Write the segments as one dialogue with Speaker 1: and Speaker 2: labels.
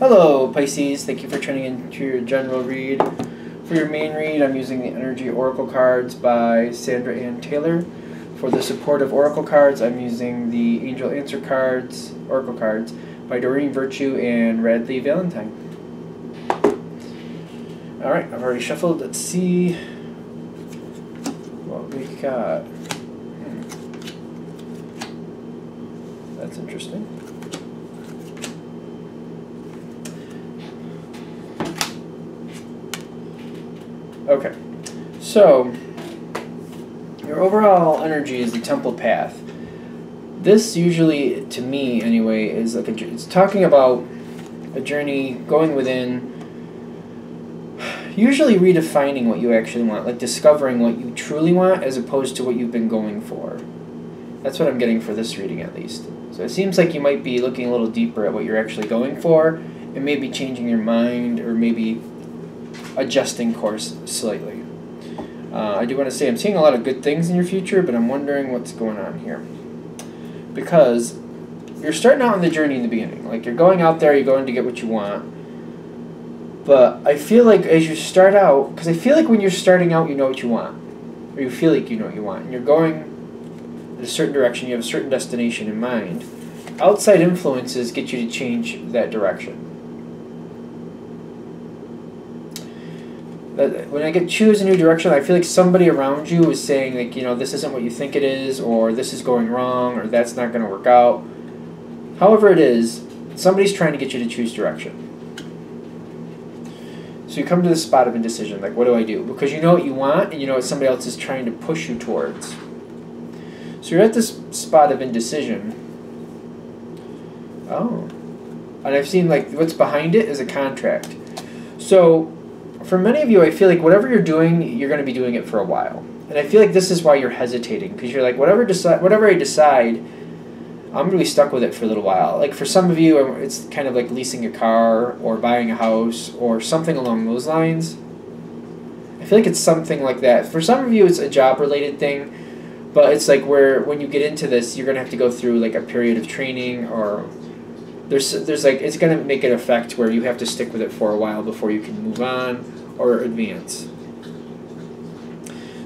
Speaker 1: Hello Pisces, thank you for tuning in to your general read. For your main read, I'm using the Energy Oracle cards by Sandra Ann Taylor. For the supportive Oracle cards, I'm using the Angel Answer cards, Oracle cards, by Doreen Virtue and Radley Valentine. Alright, I've already shuffled. Let's see what we got. That's interesting. Okay, so your overall energy is the temple path. This usually, to me anyway, is like it's talking about a journey going within, usually redefining what you actually want, like discovering what you truly want as opposed to what you've been going for. That's what I'm getting for this reading, at least. So it seems like you might be looking a little deeper at what you're actually going for and maybe changing your mind or maybe adjusting course slightly. I do want to say I'm seeing a lot of good things in your future, but I'm wondering what's going on here. Because you're starting out on the journey in the beginning. Like, you're going out there, you're going to get what you want. But I feel like as you start out, because I feel like when you're starting out, you know what you want. Or you feel like you know what you want. And you're going in a certain direction, you have a certain destination in mind. Outside influences get you to change that direction. When I choose a new direction, I feel like somebody around you is saying, like, you know, this isn't what you think it is, or this is going wrong, or that's not going to work out. However it is, somebody's trying to get you to choose direction. So you come to this spot of indecision, like, what do I do? Because you know what you want, and you know what somebody else is trying to push you towards. So you're at this spot of indecision. Oh. And I've seen, like, what's behind it is a contract. So for many of you, I feel like whatever you're doing, you're going to be doing it for a while. And I feel like this is why you're hesitating, because you're like, whatever I decide, I'm going to be stuck with it for a little while. Like, for some of you, it's kind of like leasing a car or buying a house or something along those lines. I feel like it's something like that. For some of you, it's a job-related thing, but it's like where when you get into this, you're going to have to go through like a period of training, or there's like, it's going to make an effect where you have to stick with it for a while before you can move on or advance.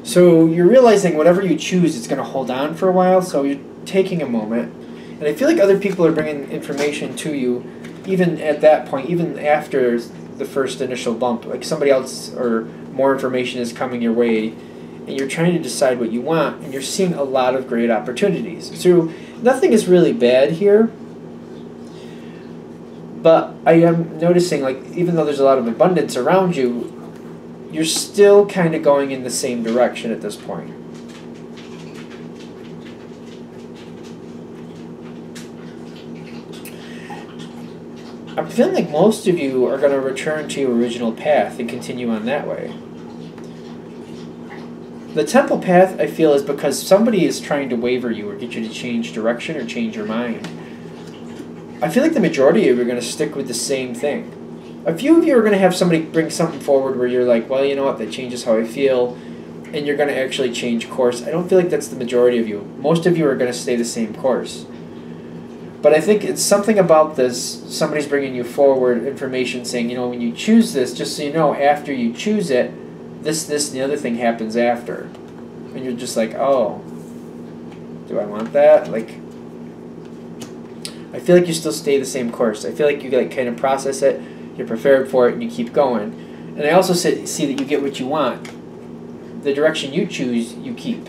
Speaker 1: So you're realizing whatever you choose, it's going to hold on for a while, so you're taking a moment. And I feel like other people are bringing information to you even at that point, even after the first initial bump. Like, somebody else or more information is coming your way, and you're trying to decide what you want, and you're seeing a lot of great opportunities. So nothing is really bad here. But I am noticing, like, even though there's a lot of abundance around you, you're still kind of going in the same direction at this point. I'm feeling like most of you are going to return to your original path and continue on that way. The temple path, I feel, is because somebody is trying to waver you or get you to change direction or change your mind. I feel like the majority of you are going to stick with the same thing. A few of you are going to have somebody bring something forward where you're like, well, you know what, that changes how I feel, and you're going to actually change course. I don't feel like that's the majority of you. Most of you are going to stay the same course. But I think it's something about this, somebody's bringing you forward information saying, you know, when you choose this, just so you know, after you choose it, this, and the other thing happens after. And you're just like, oh, do I want that? Like, I feel like you still stay the same course. I feel like you like kind of process it, you're prepared for it, and you keep going. And I also see that you get what you want. The direction you choose, you keep.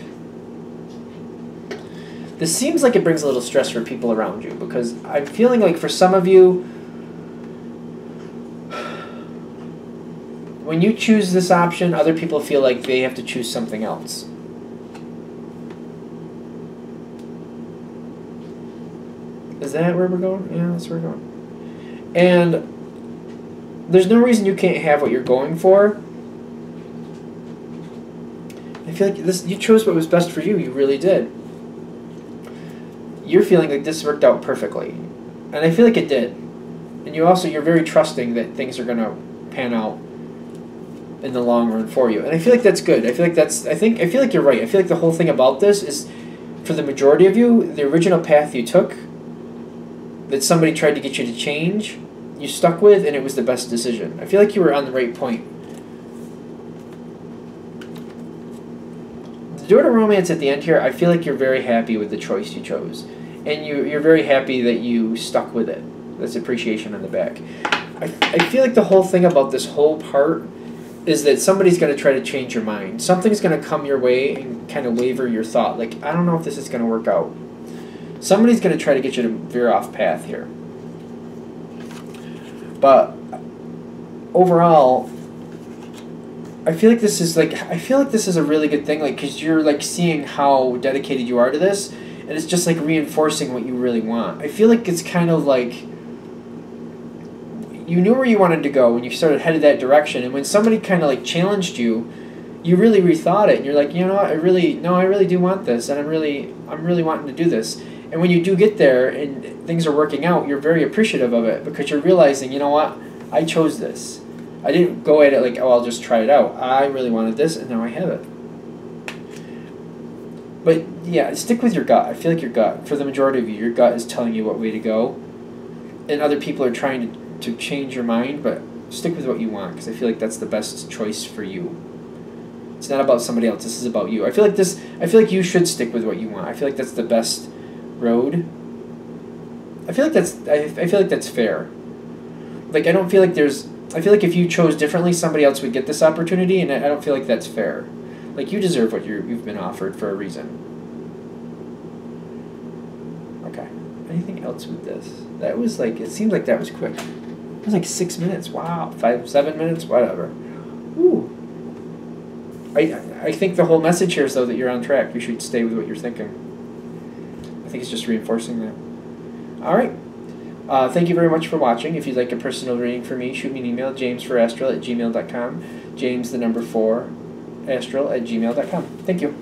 Speaker 1: This seems like it brings a little stress for people around you, because I'm feeling like for some of you, when you choose this option, other people feel like they have to choose something else. Is that where we're going? Yeah, that's where we're going. And there's no reason you can't have what you're going for. I feel like you chose what was best for you. You really did. You're feeling like this worked out perfectly. And I feel like it did. And you're very trusting that things are going to pan out in the long run for you. And I feel like that's good. I feel like you're right. I feel like the whole thing about this is, for the majority of you, the original path you took that somebody tried to get you to change, you stuck with, and it was the best decision. I feel like you were on the right point. The door to romance at the end here, I feel like you're very happy with the choice you chose. And you're very happy that you stuck with it. That's appreciation on the back. I feel like the whole thing about this whole part is that somebody's going to try to change your mind. Something's going to come your way and kind of waver your thought. Like, I don't know if this is going to work out. Somebody's going to try to get you to veer off path here. But overall, I feel like this is a really good thing, like, because you're like seeing how dedicated you are to this, and it's just like reinforcing what you really want. I feel like it's kind of like you knew where you wanted to go when you started headed that direction, and when somebody kind of like challenged you, you really rethought it, and you're like, you know what, I really do want this, and I'm really wanting to do this. And when you do get there and things are working out, you're very appreciative of it because you're realizing, you know what, I chose this. I didn't go at it like, oh, I'll just try it out. I really wanted this, and now I have it. But yeah, stick with your gut. I feel like your gut, for the majority of you, your gut is telling you what way to go, and other people are trying to change your mind, but stick with what you want because I feel like that's the best choice for you. It's not about somebody else. This is about you. I feel like you should stick with what you want. I feel like that's the best road. I feel like that's fair. Like, I don't feel like I feel like if you chose differently, somebody else would get this opportunity, and I don't feel like that's fair. Like, you deserve what you've been offered for a reason. Okay. Anything else with this? That was like, it seemed like that was quick. It was like 6 minutes. Wow. 7 minutes? Whatever. Ooh. I think the whole message here is, though, that you're on track. You should stay with what you're thinking. I think it's just reinforcing that. All right. Thank you very much for watching. If you'd like a personal reading for me, shoot me an email, jamesforastral@gmail.com. James, the number 4, astral@gmail.com. Thank you.